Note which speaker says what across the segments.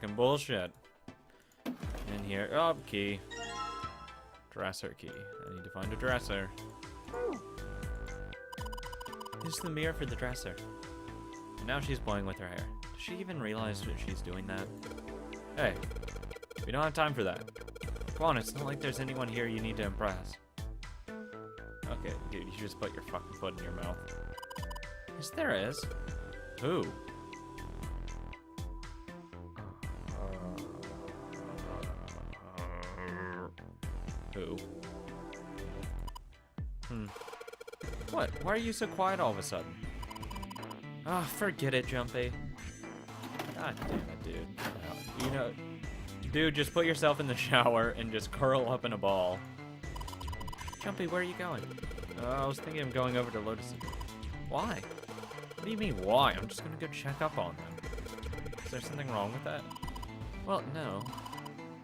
Speaker 1: fucking bullshit. In here. Oh, key. Dresser key. I need to find a dresser. This is the mirror for the dresser. And now she's playing with her hair. Does she even realize that she's doing that? Hey, we don't have time for that. Come on, it's not like there's anyone here you need to impress. Okay, dude, you just put your fucking foot in your mouth. Yes, there is. Who? Who? What? Why are you so quiet all of a sudden? Ah, forget it, Jumpy. God damn it, dude. You know, dude, just put yourself in the shower and just curl up in a ball. Jumpy, where are you going? I was thinking of going over to Lotus. Why? What do you mean, why? I'm just gonna go check up on them. Is there something wrong with that? Well, no.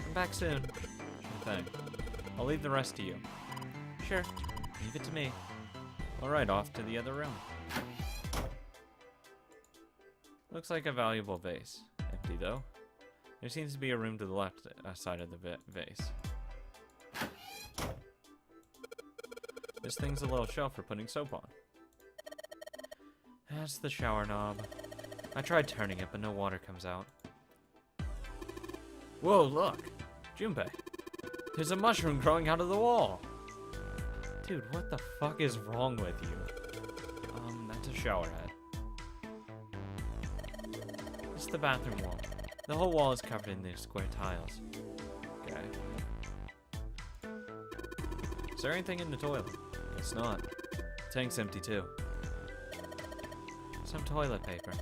Speaker 1: I'm back soon. Sure thing. I'll leave the rest to you. Sure. Leave it to me. Alright, off to the other room. Looks like a valuable vase. Empty, though. There seems to be a room to the left side of the vase. This thing's a little shelf for putting soap on. That's the shower knob. I tried turning it, but no water comes out. Whoa, look! Junpei! There's a mushroom growing out of the wall! Dude, what the fuck is wrong with you? That's a shower head. It's the bathroom wall. The whole wall is covered in these square tiles. Okay. Is there anything in the toilet? It's not. The tank's empty too. Some toilet paper.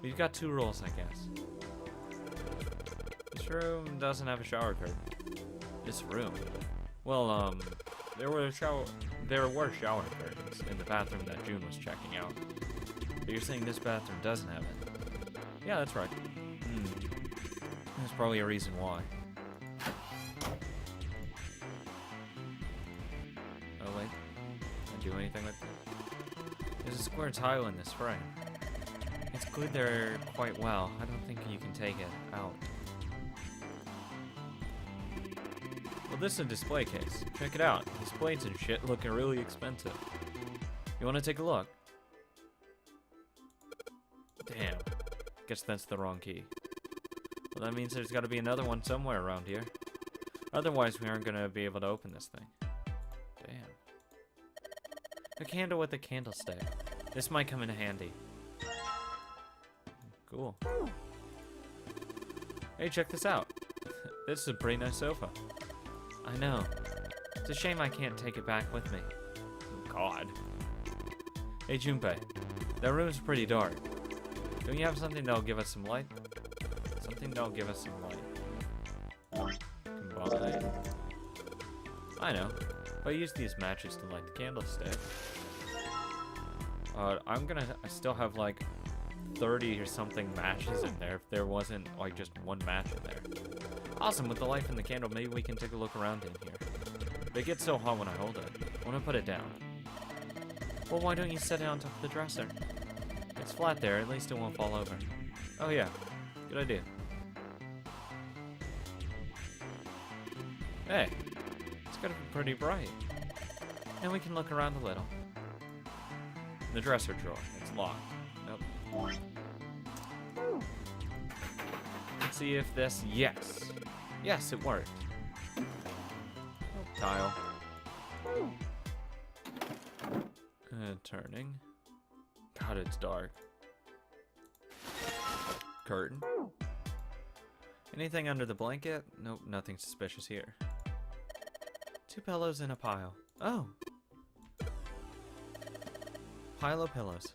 Speaker 1: We've got 2 rolls, I guess. This room doesn't have a shower curtain. This room? Well, there were shower curtains in the bathroom that June was checking out. But you're saying this bathroom doesn't have it? Yeah, that's right. There's probably a reason why. Oh wait, can I do anything with it? There's a square tile in this frame. It's glued there quite well. I don't think you can take it out. Well, this is a display case. Check it out. These plates and shit look really expensive. You want to take a look? Damn. Guess that's the wrong key. Well, that means there's got to be another one somewhere around here. Otherwise, we aren't going to be able to open this thing. Damn. A candle with a candlestick. This might come in handy. Cool. Hey, check this out. This is a pretty nice sofa. I know. It's a shame I can't take it back with me. Oh, God. Hey, Junpei. That room's pretty dark. Don't you have something that'll give us some light? Something that'll give us some light. Combine. I know. If I use these matches to light the candlestick. I still have like 30 or something matches in there if there wasn't like just one match in there. Awesome, with the light from the candle, maybe we can take a look around in here. They get so hot when I hold it. I want to put it down. Well, why don't you set it on top of the dresser? It's flat there, at least it won't fall over. Oh yeah, good idea. Hey, it's gotta be pretty bright. And we can look around a little. The dresser drawer, it's locked. Nope. Let's see if this, yes. Yes, it worked. Tile. Turning. God, it's dark. Curtain. Anything under the blanket? Nope, nothing suspicious here. 2 pillows in a pile. Oh. Pile of pillows.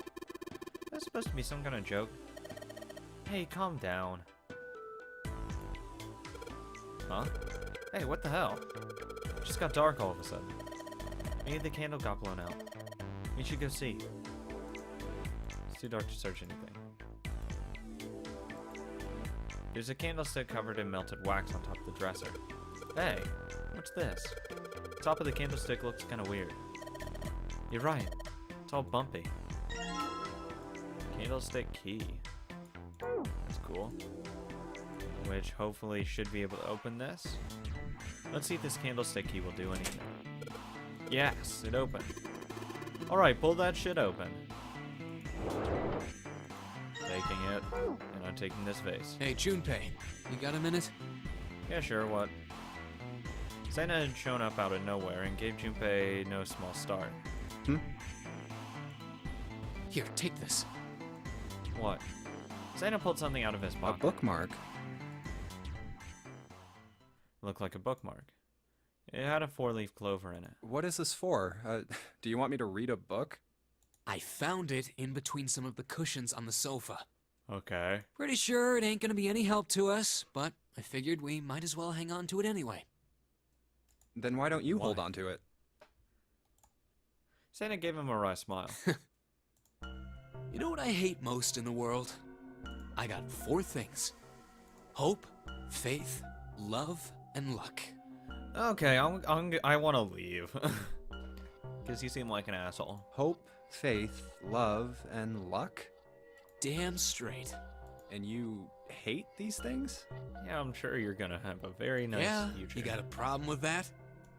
Speaker 1: That's supposed to be some kind of joke. Hey, calm down. Huh? Hey, what the hell? It just got dark all of a sudden. Maybe the candle got blown out. We should go see. It's too dark to search anything. There's a candlestick covered in melted wax on top of the dresser. Hey, what's this? The top of the candlestick looks kind of weird. You're right. It's all bumpy. Candlestick key. That's cool. which hopefully should be able to open this. Let's see if this candlestick key will do anything. Yes, it opened. Alright, pull that shit open. Taking it, and I'm taking this vase.
Speaker 2: Hey, Junpei, you got a minute?
Speaker 1: Yeah, sure, what? Santa had shown up out of nowhere and gave Junpei no small start.
Speaker 2: Here, take this.
Speaker 1: What? Santa pulled something out of his
Speaker 3: A
Speaker 1: pocket.
Speaker 3: bookmark?
Speaker 1: Looked like a bookmark. It had a 4-leaf clover in it.
Speaker 3: What is this for? Do you want me to read a book?
Speaker 2: I found it in between some of the cushions on the sofa.
Speaker 1: Okay.
Speaker 2: Pretty sure it ain't gonna be any help to us, but I figured we might as well hang on to it anyway.
Speaker 3: Then why don't you hold
Speaker 1: Why?
Speaker 3: on to it?
Speaker 1: Santa gave him a wry smile.
Speaker 2: You know what I hate most in the world? I got 4 things. Hope, faith, love, and luck.
Speaker 1: Okay, I want to leave. Because you seem like an asshole.
Speaker 3: Hope, faith, love, and luck?
Speaker 2: Damn straight.
Speaker 3: And you hate these things?
Speaker 1: Yeah, I'm sure you're gonna have a very nice
Speaker 2: Yeah,
Speaker 1: future.
Speaker 2: you got a problem with that?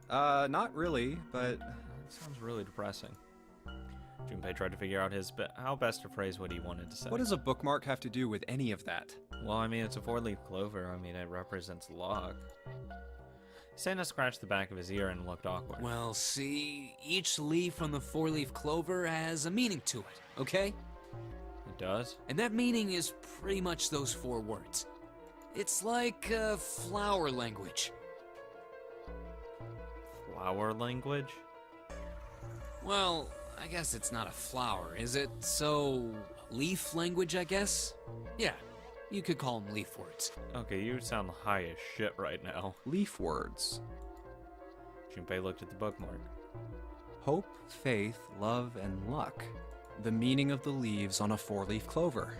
Speaker 3: Not really, but
Speaker 1: That sounds really depressing. Junpei tried to figure out how best to phrase what he wanted to say.
Speaker 3: what does a bookmark have to do with any of that?
Speaker 1: Well, I mean, it's a 4-leaf clover. I mean, it represents luck. Santa scratched the back of his ear and looked awkward.
Speaker 2: Well, see, each leaf on the 4-leaf clover has a meaning to it, okay?
Speaker 1: It does?
Speaker 2: And that meaning is pretty much those 4 words. It's like flower language.
Speaker 1: Flower language?
Speaker 2: Well, I guess it's not a flower, is it? So, leaf language, I guess? Yeah, you could call them leaf words.
Speaker 1: Okay, you sound high as shit right now.
Speaker 3: Leaf words.
Speaker 1: Junpei looked at the bookmark.
Speaker 3: Hope, faith, love, and luck. The meaning of the leaves on a 4-leaf clover.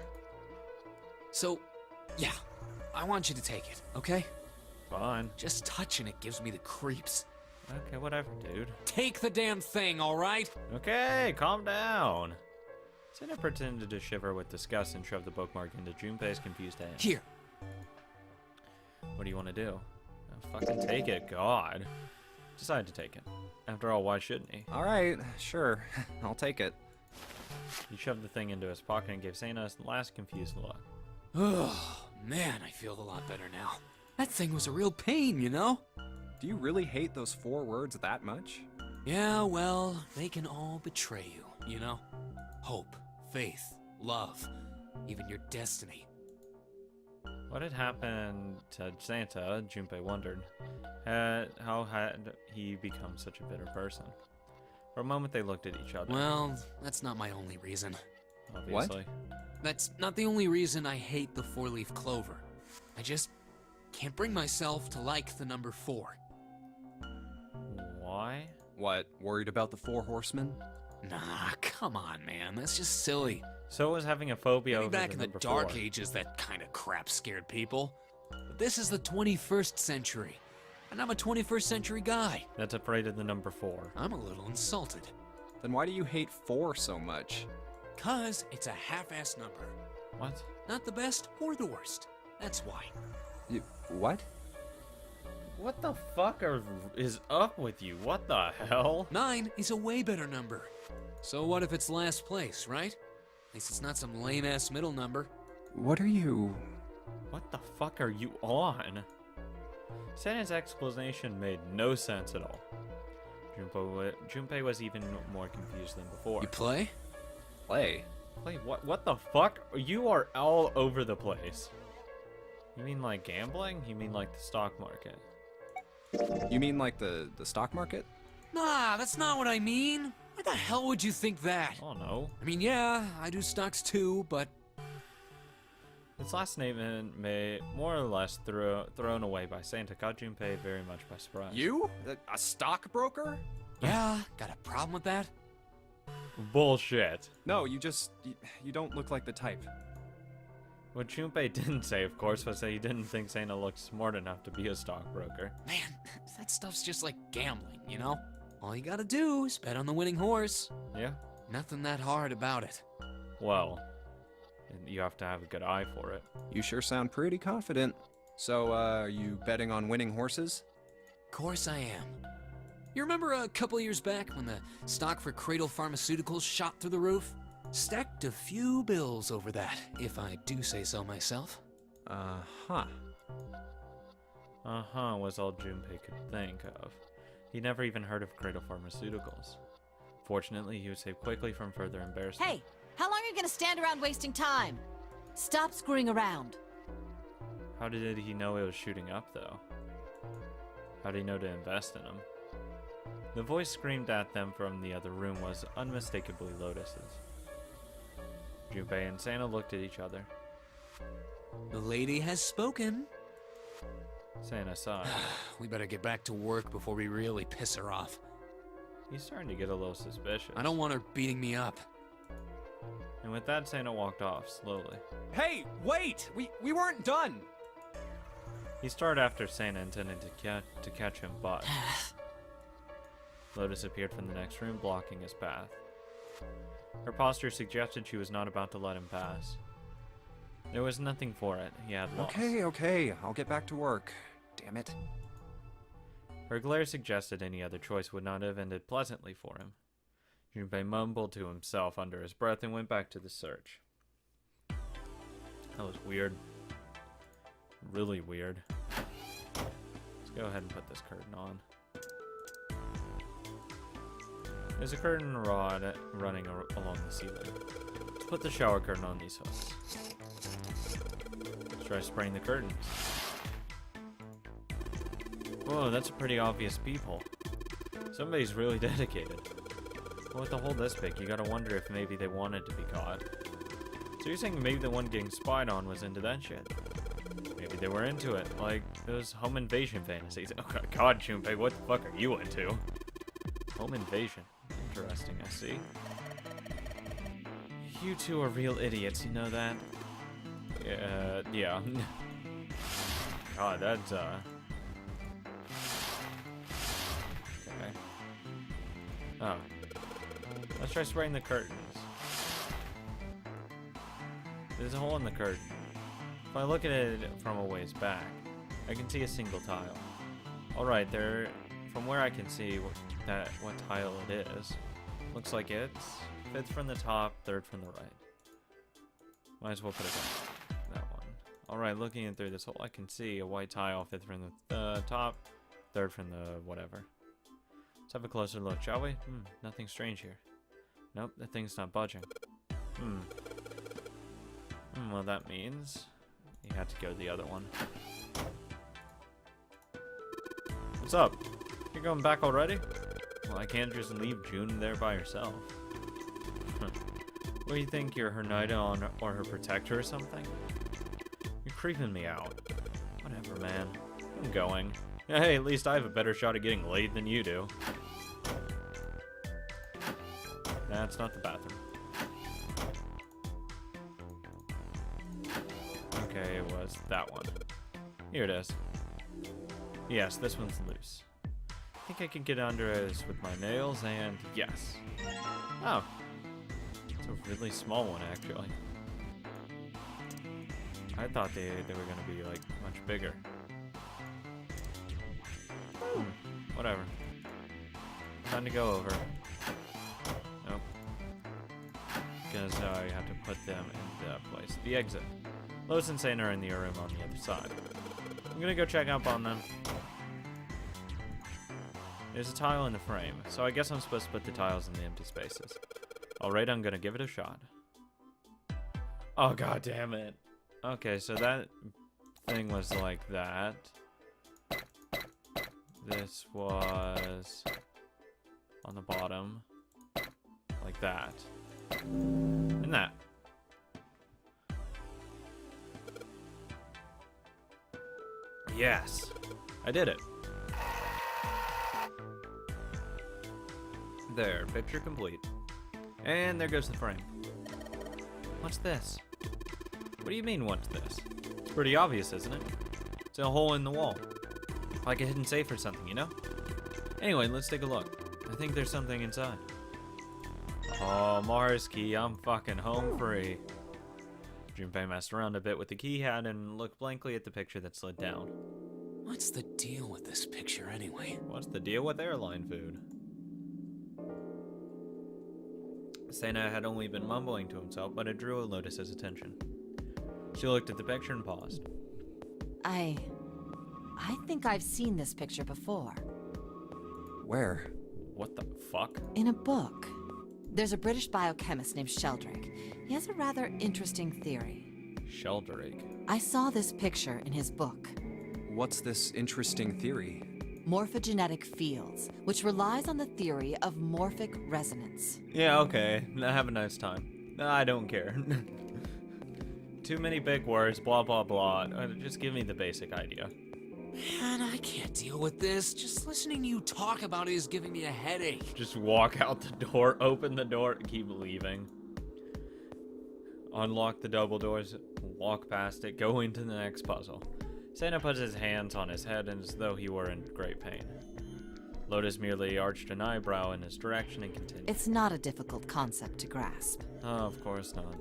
Speaker 2: So, yeah, I want you to take it, okay?
Speaker 1: Fine.
Speaker 2: Just touching it gives me the creeps.
Speaker 1: Okay, whatever, dude.
Speaker 2: Take the damn thing, alright?
Speaker 1: Okay, calm down. Santa pretended to shiver with disgust and shoved the bookmark into Junpei's confused hand.
Speaker 2: Here.
Speaker 1: What do you want to do? Oh, fucking take it, God. Decided to take it. After all, why shouldn't he?
Speaker 3: Alright, sure. I'll take it.
Speaker 1: He shoved the thing into his pocket and gave Santa a last confused look.
Speaker 2: Oh, man, I feel a lot better now. That thing was a real pain, you know?
Speaker 3: Do you really hate those 4 words that much?
Speaker 2: Yeah, well, they can all betray you, you know? Hope, faith, love, even your destiny.
Speaker 1: What had happened to Santa, Junpei wondered. How had he become such a bitter person? For a moment they looked at each other.
Speaker 2: Well, that's not my only reason.
Speaker 1: Obviously.
Speaker 2: That's not the only reason I hate the 4-leaf clover. I just can't bring myself to like the number 4.
Speaker 1: Why?
Speaker 3: What, worried about the 4 horsemen?
Speaker 2: Nah, come on, man. That's just silly.
Speaker 1: So was having a phobia
Speaker 2: Maybe
Speaker 1: over
Speaker 2: back
Speaker 1: the
Speaker 2: in the
Speaker 1: number
Speaker 2: Dark
Speaker 1: 4.
Speaker 2: Ages, that kind of crap scared people. But this is the 21st century, and I'm a 21st century guy.
Speaker 1: That's afraid of the number 4.
Speaker 2: I'm a little insulted.
Speaker 3: Then why do you hate 4 so much?
Speaker 2: 'Cause it's a half-ass number.
Speaker 1: What?
Speaker 2: Not the best or the worst. That's why.
Speaker 3: What?
Speaker 1: What the fuck is up with you? What the hell?
Speaker 2: 9 is a way better number. So what if it's last place, right? At least it's not some lame-ass middle number.
Speaker 3: What are you...
Speaker 1: What the fuck are you on? Santa's explanation made no sense at all. Junpei was even more confused than before.
Speaker 2: You play?
Speaker 3: play?
Speaker 1: Play what? What the fuck? You are all over the place. You mean like gambling? You mean like the stock market?
Speaker 3: You mean like the stock market?
Speaker 2: Nah, that's not what I mean. Why the hell would you think that?
Speaker 1: Oh no.
Speaker 2: I mean, yeah, I do stocks too, but
Speaker 1: This last statement may more or less thrown away by Santa caught Junpei very much by surprise.
Speaker 3: You? A stockbroker?
Speaker 2: yeah, got a problem with that?
Speaker 1: Bullshit.
Speaker 3: No, you don't look like the type.
Speaker 1: What Junpei didn't say, of course, was that he didn't think Santa looked smart enough to be a stockbroker.
Speaker 2: Man, that stuff's just like gambling, you know? All you gotta do is bet on the winning horse.
Speaker 1: Yeah?
Speaker 2: Nothing that hard about it.
Speaker 1: Well, you have to have a good eye for it.
Speaker 3: You sure sound pretty confident. So, are you betting on winning horses?
Speaker 2: Course I am. You remember a couple years back when the stock for Cradle Pharmaceuticals shot through the roof? Stacked a few bills over that, if I do say so myself.
Speaker 3: Uh-huh.
Speaker 1: Uh-huh was all Junpei could think of. He never even heard of Cradle Pharmaceuticals. Fortunately, he was saved quickly from further embarrassment.
Speaker 4: Hey, how long are you gonna stand around wasting time? Stop screwing around.
Speaker 1: How did he know it was shooting up, though? How did he know to invest in him? The voice screamed at them from the other room was unmistakably Lotus's. Junpei and Santa looked at each other.
Speaker 2: The lady has spoken.
Speaker 1: Santa sighed.
Speaker 2: We better get back to work before we really piss her off.
Speaker 1: He's starting to get a little suspicious.
Speaker 2: I don't want her beating me up.
Speaker 1: And with that, Santa walked off slowly.
Speaker 3: Hey, wait! We weren't done!
Speaker 1: He started after Santa, intending to catch him, but Lotus appeared from the next room, blocking his path. Her posture suggested she was not about to let him pass. There was nothing for it. He had lost.
Speaker 3: Okay, I'll get back to work. Damn it.
Speaker 1: Her glare suggested any other choice would not have ended pleasantly for him. Junpei mumbled to himself under his breath and went back to the search. That was weird. Really weird. Let's go ahead and put this curtain on. There's a curtain rod running along the ceiling. Let's put the shower curtain on these hooks. Let's try spraying the curtains. Whoa, that's a pretty obvious peephole. Somebody's really dedicated. Well, with the hole this big, you gotta wonder if maybe they wanted to be caught. So you're saying maybe the one getting spied on was into that shit? Maybe they were into it, like those home invasion fantasies. Oh god, Junpei, what the fuck are you into? Home invasion. Interesting, I see. You two are real idiots, you know that? Yeah. God, that's, Okay. Oh. Let's try spraying the curtains. There's a hole in the curtain. If I look at it from a ways back, I can see a single tile. Alright, there, from where I can see what tile it is, looks like it's fifth from the top, third from the right. Might as well put it down. That one. Alright, looking in through this hole, I can see a white tile, fifth from the top, third from the whatever. Let's have a closer look, shall we? Nothing strange here. Nope, the thing's not budging. Well, that means you had to go to the other one. What's up? You're going back already? Well, I can't just leave June there by herself. What do you think, you're her knight on or her protector or something? You're creeping me out. Whatever, man. I'm going. Hey, at least I have a better shot at getting laid than you do. That's not the bathroom. Okay, it was that one. Here it is. Yes, this one's loose. I think I can get under this with my nails, and yes. Oh. It's a really small one, actually. I thought they were going to be, like, much bigger. Whatever. Time to go over. Nope. Because I have to put them in that place. The exit. Lotus and Santa are in the room on the other side. I'm gonna go check up on them. There's a tile in the frame, so I guess I'm supposed to put the tiles in the empty spaces. Alright, I'm gonna give it a shot. Oh, god damn it. Okay, so that thing was like that. This was on the bottom. Like that. And that. Yes, I did it. There, picture complete. And there goes the frame. What's this? What do you mean, what's this? It's pretty obvious, isn't it? It's a hole in the wall. Like a hidden safe or something, you know? Anyway, let's take a look. I think there's something inside. Oh, Mars Key, I'm fucking home free. Junpei messed around a bit with the key he had and looked blankly at the picture that slid down.
Speaker 2: What's the deal with this picture anyway?
Speaker 1: What's the deal with airline food? Sena had only been mumbling to himself, but it drew Lotus's attention. She looked at the picture and paused.
Speaker 4: I think I've seen this picture before.
Speaker 3: Where?
Speaker 1: What the fuck?
Speaker 4: In a book. There's a British biochemist named Sheldrake. He has a rather interesting theory.
Speaker 1: Sheldrake.
Speaker 4: I saw this picture in his book.
Speaker 3: What's this interesting theory?
Speaker 4: Morphogenetic fields, which relies on the theory of morphic resonance.
Speaker 1: Yeah, okay. Have a nice time. No, I don't care. Too many big words, blah blah blah. Just give me the basic idea.
Speaker 2: Man, I can't deal with this. Just listening to you talk about it is giving me a headache.
Speaker 1: Just walk out the door, open the door, keep leaving. Unlock the double doors, walk past it, go into the next puzzle. Sena puts his hands on his head as though he were in great pain. Lotus merely arched an eyebrow in his direction and continued.
Speaker 4: It's not a difficult concept to grasp.
Speaker 1: Oh, of course not.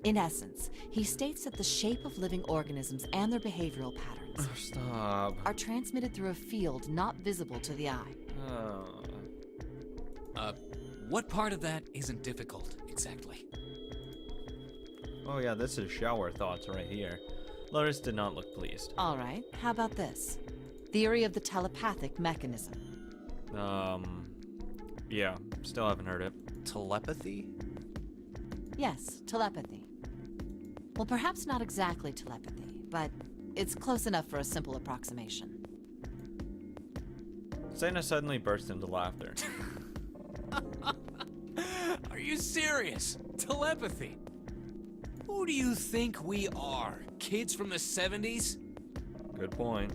Speaker 4: In essence, he states that the shape of living organisms and their behavioral patterns
Speaker 1: Stop.
Speaker 4: are transmitted through a field not visible to the eye.
Speaker 2: What part of that isn't difficult, exactly?
Speaker 1: Oh yeah, this is shower thoughts right here. Lotus did not look pleased.
Speaker 4: All right, how about this? Theory of the telepathic mechanism.
Speaker 1: Yeah, still haven't heard it.
Speaker 3: Telepathy?
Speaker 4: Yes, telepathy. Well, perhaps not exactly telepathy, but it's close enough for a simple approximation.
Speaker 1: Sena suddenly burst into laughter.
Speaker 2: Are you serious? Telepathy? Who do you think we are? Kids from the 70s?
Speaker 1: Good point.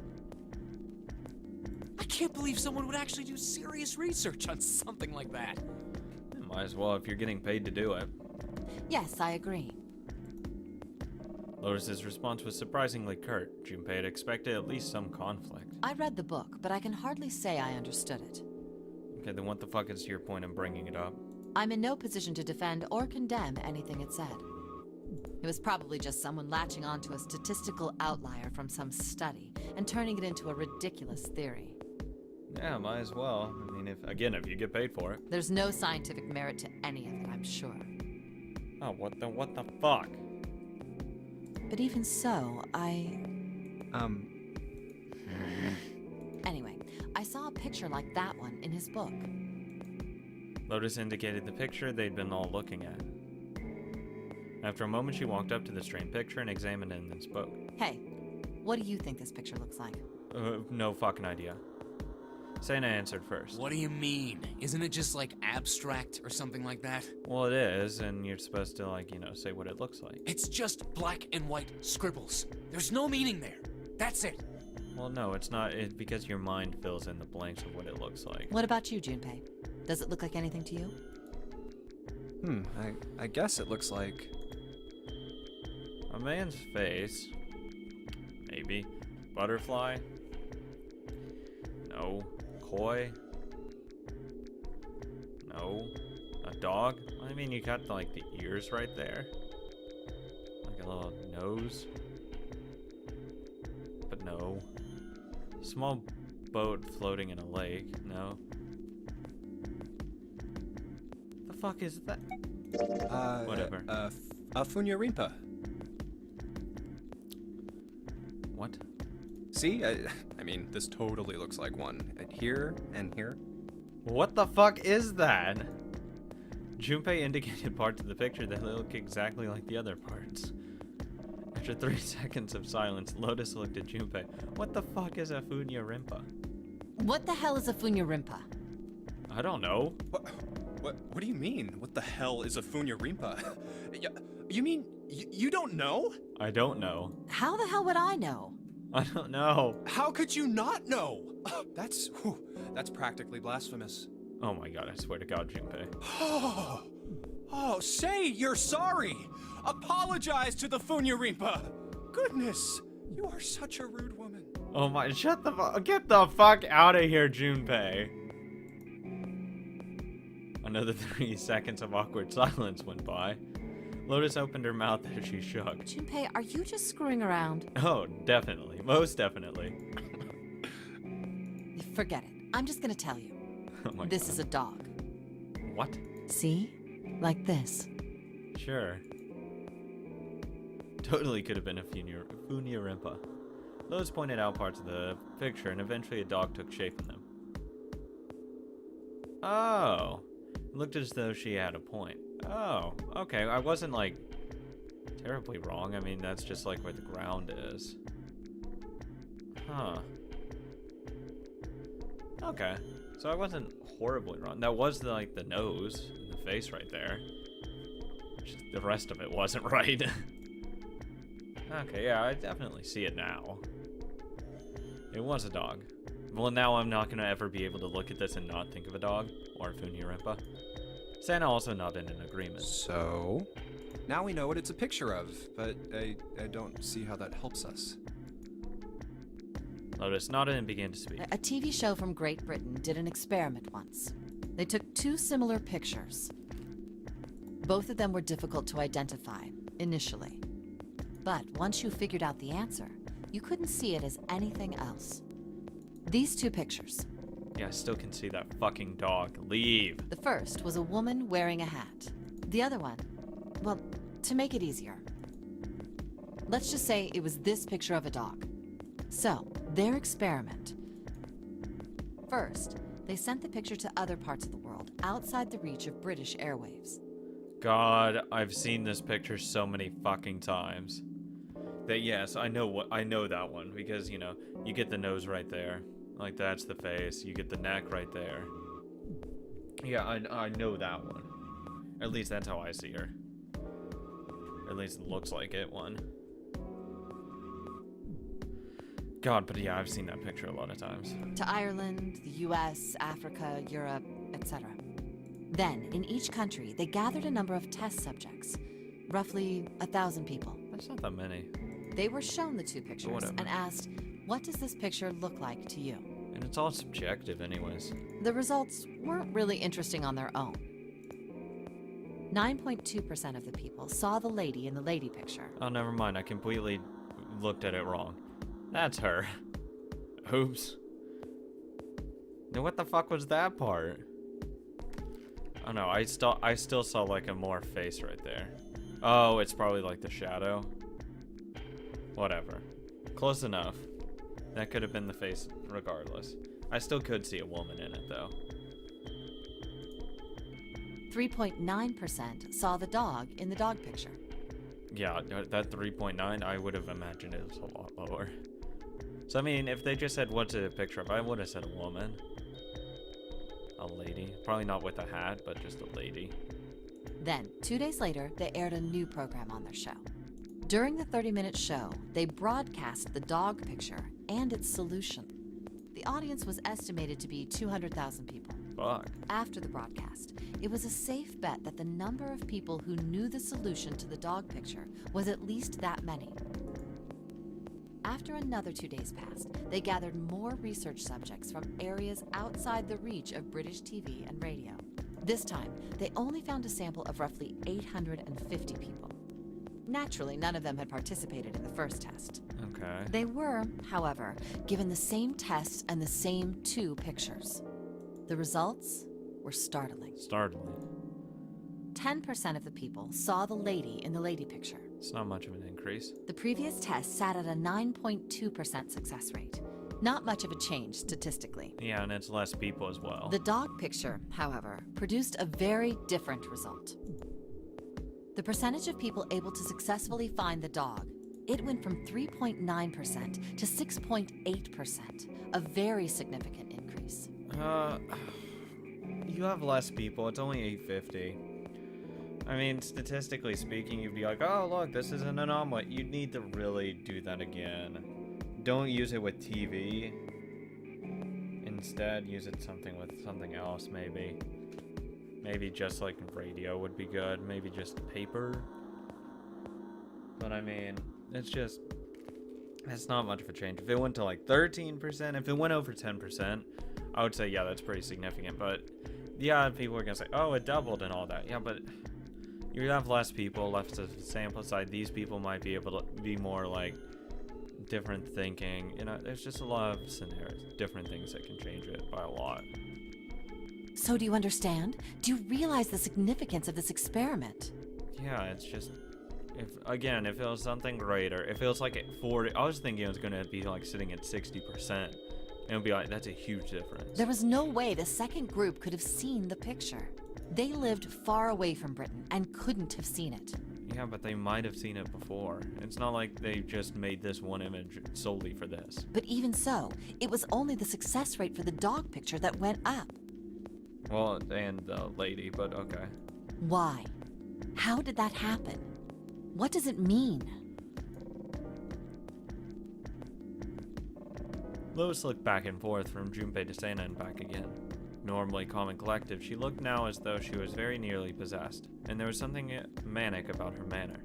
Speaker 2: I can't believe someone would actually do serious research on something like that.
Speaker 1: Might as well if you're getting paid to do it.
Speaker 4: Yes, I agree.
Speaker 1: Lotus's response was surprisingly curt. Junpei had expected at least some conflict.
Speaker 4: I read the book, but I can hardly say I understood it.
Speaker 1: Okay, then what the fuck is your point in bringing it up?
Speaker 4: I'm in no position to defend or condemn anything it said. It was probably just someone latching onto a statistical outlier from some study and turning it into a ridiculous theory.
Speaker 1: Yeah, might as well. I mean, if you get paid for it.
Speaker 4: There's no scientific merit to any of it, I'm sure.
Speaker 1: Oh, what the fuck?
Speaker 4: But even so, Anyway, I saw a picture like that one in his book.
Speaker 1: Lotus indicated the picture they'd been all looking at. After a moment, she walked up to the strange picture and examined it and then spoke.
Speaker 4: Hey, what do you think this picture looks like?
Speaker 1: No fucking idea. Sena answered first.
Speaker 2: What do you mean? Isn't it just like abstract or something like that?
Speaker 1: Well, it is, and you're supposed to, say what it looks like.
Speaker 2: It's just black and white scribbles. There's no meaning there. That's it.
Speaker 1: Well, no, it's not. It's because your mind fills in the blanks of what it looks like.
Speaker 4: What about you, Junpei? Does it look like anything to you?
Speaker 3: I guess it looks like...
Speaker 1: A man's face. Maybe. Butterfly? No. Koi? No. A dog? I mean, you got the ears right there. Like a little nose. But no. Small boat floating in a lake. No. The fuck is that? Whatever.
Speaker 3: Funya-Rimpa.
Speaker 1: What?
Speaker 3: See? I mean, this totally looks like one. Here and here.
Speaker 1: What the fuck is that? Junpei indicated parts of the picture that look exactly like the other parts. After 3 seconds of silence, Lotus looked at Junpei. What the fuck is a Funya-Rimpa?
Speaker 4: What the hell is a Funya-Rimpa?
Speaker 1: I don't know.
Speaker 3: What do you mean? What the hell is a Funya-Rimpa? You mean you don't know?
Speaker 1: I don't know.
Speaker 4: How the hell would I know?
Speaker 1: I don't know.
Speaker 3: How could you not know? That's practically blasphemous.
Speaker 1: Oh my god, I swear to god, Junpei.
Speaker 3: Oh, say you're sorry. Apologize to the Funya-Rimpa. Goodness, you are such a rude woman.
Speaker 1: Oh my, get the fuck out of here, Junpei. Another 3 seconds of awkward silence went by. Lotus opened her mouth as she shook.
Speaker 4: Junpei, are you just screwing around?
Speaker 1: Oh, definitely. Most definitely.
Speaker 4: Forget it. I'm just gonna tell you.
Speaker 1: Oh my
Speaker 4: This
Speaker 1: God.
Speaker 4: is a dog.
Speaker 1: What?
Speaker 4: See? Like this.
Speaker 1: Sure. Totally could have been a Funya-Rimpa. Lotus pointed out parts of the picture, and eventually a dog took shape in them. Oh. It looked as though she had a point. Oh, okay. I wasn't, like, terribly wrong. I mean, that's just, like, where the ground is. Huh. Okay. So I wasn't horribly wrong. That was, like, the nose and the face right there. Just the rest of it wasn't right. Okay, yeah, I definitely see it now. It was a dog. Well, now I'm not going to ever be able to look at this and not think of a dog, or a Funya-Rimpa. Santa also nodded in agreement.
Speaker 3: So, now we know what it's a picture of, but I don't see how that helps us.
Speaker 1: Lotus nodded and began to speak.
Speaker 4: A TV show from Great Britain did an experiment once. They took two similar pictures. Both of them were difficult to identify, initially. But once you figured out the answer, you couldn't see it as anything else. These two pictures.
Speaker 1: Yeah, I still can see that fucking dog. Leave.
Speaker 4: The first was a woman wearing a hat. The other one, well, to make it easier, let's just say it was this picture of a dog. So, their experiment. First, they sent the picture to other parts of the world, outside the reach of British airwaves.
Speaker 1: God, I've seen this picture so many fucking times. That yes, I know that one because, you know, you get the nose right there. Like that's the face. You get the neck right there. Yeah, I know that one. At least that's how I see her. At least it looks like it one. God, but yeah, I've seen that picture a lot of times.
Speaker 4: To Ireland, the US, Africa, Europe, etc. Then, in each country, they gathered a number of test subjects. Roughly 1,000 people.
Speaker 1: That's not that many.
Speaker 4: They were shown the two pictures
Speaker 1: Whatever.
Speaker 4: and asked, what does this picture look like to you?
Speaker 1: And it's all subjective anyways.
Speaker 4: The results weren't really interesting on their own. 9.2% of the people saw the lady in the lady picture.
Speaker 1: Oh, never mind. I completely looked at it wrong. That's her. Oops. Now what the fuck was that part? Oh no, I still saw like a more face right there. Oh, it's probably like the shadow. Whatever. Close enough. That could have been the face regardless. I still could see a woman in it though.
Speaker 4: 3.9% saw the dog in the dog picture.
Speaker 1: Yeah, that 3.9, I would have imagined it was a lot lower. So I mean, if they just said what's a picture of, I would have said a woman. A lady. Probably not with a hat, but just a lady.
Speaker 4: Then, 2 days later, they aired a new program on their show. During the 30-minute show, they broadcast the dog picture and its solution. The audience was estimated to be 200,000 people.
Speaker 1: Fuck.
Speaker 4: After the broadcast, it was a safe bet that the number of people who knew the solution to the dog picture was at least that many. After another 2 days passed, they gathered more research subjects from areas outside the reach of British TV and radio. This time, they only found a sample of roughly 850 people. Naturally, none of them had participated in the first test.
Speaker 1: Okay.
Speaker 4: They were, however, given the same tests and the same two pictures. The results were startling.
Speaker 1: Startling.
Speaker 4: 10% of the people saw the lady in the lady picture.
Speaker 1: It's not much of an increase.
Speaker 4: The previous test sat at a 9.2% success rate. Not much of a change statistically.
Speaker 1: Yeah, and it's less people as well.
Speaker 4: The dog picture, however, produced a very different result. The percentage of people able to successfully find the dog, it went from 3.9% to 6.8%, a very significant increase.
Speaker 1: You have less people. It's only 850. I mean, statistically speaking, you'd be like, oh, look, this is an anomaly. You'd need to really do that again. Don't use it with TV. Instead, use it with something else, maybe. Maybe just like radio would be good. Maybe just paper. But I mean, it's not much of a change. If it went to like 13%, if it went over 10%, I would say, yeah, that's pretty significant. But yeah, people are gonna say, oh, it doubled and all that. Yeah, but You have less people left to sample side. These people might be able to be more like different thinking. You know, there's just a lot of scenarios, different things that can change it by a lot.
Speaker 4: So do you understand? Do you realize the significance of this experiment?
Speaker 1: Yeah, it's just, if it feels something greater. It feels like at 40. I was thinking it was gonna be like sitting at 60%. It would be like, that's a huge difference.
Speaker 4: There was no way the second group could have seen the picture. They lived far away from Britain and couldn't have seen it.
Speaker 1: Yeah, but they might have seen it before. It's not like they just made this one image solely for this.
Speaker 4: But even so, it was only the success rate for the dog picture that went up.
Speaker 1: Well, and the lady, but okay.
Speaker 4: Why? How did that happen? What does it mean?
Speaker 1: Lois looked back and forth from Junpei to Sena and back again. Normally calm and collective, she looked now as though she was very nearly possessed, and there was something manic about her manner.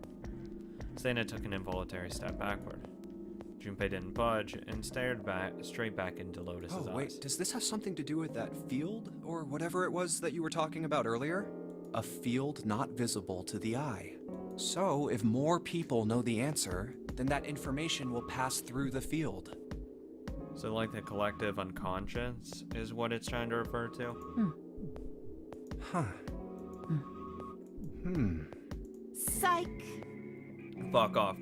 Speaker 1: Sena took an involuntary step backward. Junpei didn't budge and stared straight back into Lotus's eyes.
Speaker 3: Oh, wait, does this have something to do with that field, or whatever it was that you were talking about earlier? A field not visible to the eye. So, if more people know the answer, then that information will pass through the field.
Speaker 1: So like the collective unconscious is what it's trying to refer to?
Speaker 3: Huh.
Speaker 4: Psych!
Speaker 1: Fuck off,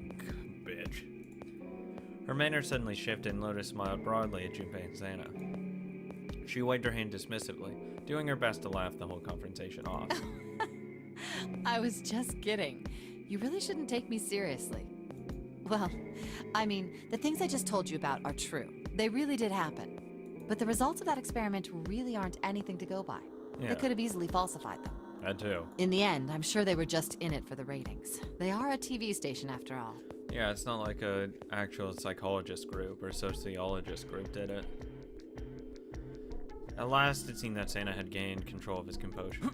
Speaker 1: bitch. Her manner suddenly shifted and Lotus smiled broadly at Junpei and Sena. She waved her hand dismissively, doing her best to laugh the whole confrontation off.
Speaker 4: I was just kidding. You really shouldn't take me seriously. Well, I mean, the things I just told you about are true. They really did happen. But the results of that experiment really aren't anything to go by.
Speaker 1: Yeah.
Speaker 4: They could have easily falsified them.
Speaker 1: That too.
Speaker 4: In the end, I'm sure they were just in it for the ratings. They are a TV station after all.
Speaker 1: Yeah, it's not like a actual psychologist group or sociologist group did it. At last, it seemed that Sena had gained control of his composure.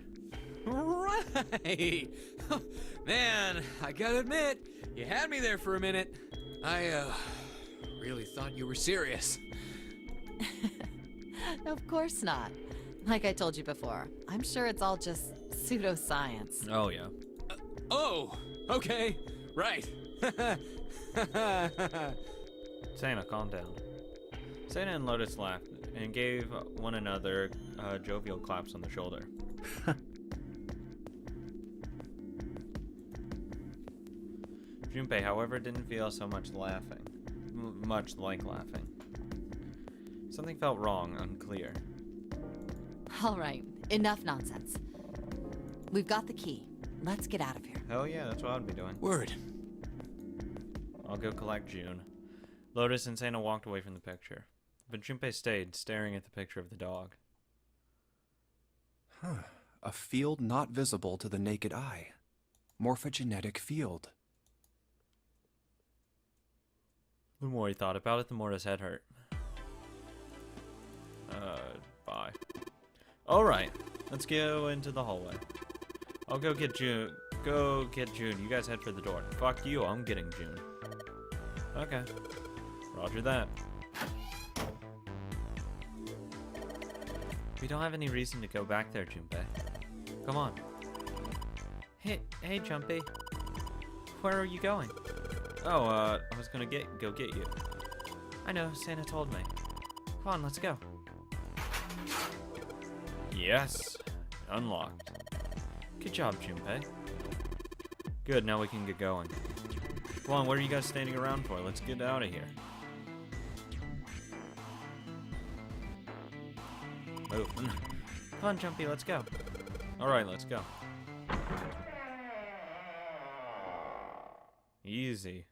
Speaker 2: Right! Man, I gotta admit, you had me there for a minute. I, really thought you were serious.
Speaker 4: Of course not. Like I told you before, I'm sure it's all just pseudoscience.
Speaker 1: Oh, yeah.
Speaker 2: Oh, okay, right.
Speaker 1: Sena, calm down. Sena and Lotus laughed and gave one another jovial claps on the shoulder. Junpei, however, didn't feel so much laughing. Much like laughing. Something felt wrong, unclear.
Speaker 4: All right, enough nonsense. We've got the key. Let's get out of here.
Speaker 1: Hell yeah, that's what I'd be doing.
Speaker 2: Word.
Speaker 1: I'll go collect June. Lotus and Sena walked away from the picture, but Junpei stayed, staring at the picture of the dog.
Speaker 3: Huh. A field not visible to the naked eye. Morphogenetic field.
Speaker 1: The more he thought about it, the more his head hurt. Bye. Alright, let's go into the hallway. I'll go get June. Go get June. You guys head for the door. Fuck you, I'm getting June. Okay. Roger that. We don't have any reason to go back there, Junpei. Come on. Hey, Junpei. Where are you going? Oh, I was gonna go get you. I know, Santa told me. Come on, let's go. Yes. Unlocked. Good job, Junpei. Good, now we can get going. Come on, what are you guys standing around for? Let's get out of here. Move. Come on, Jumpy, let's go. Alright, let's go. Easy.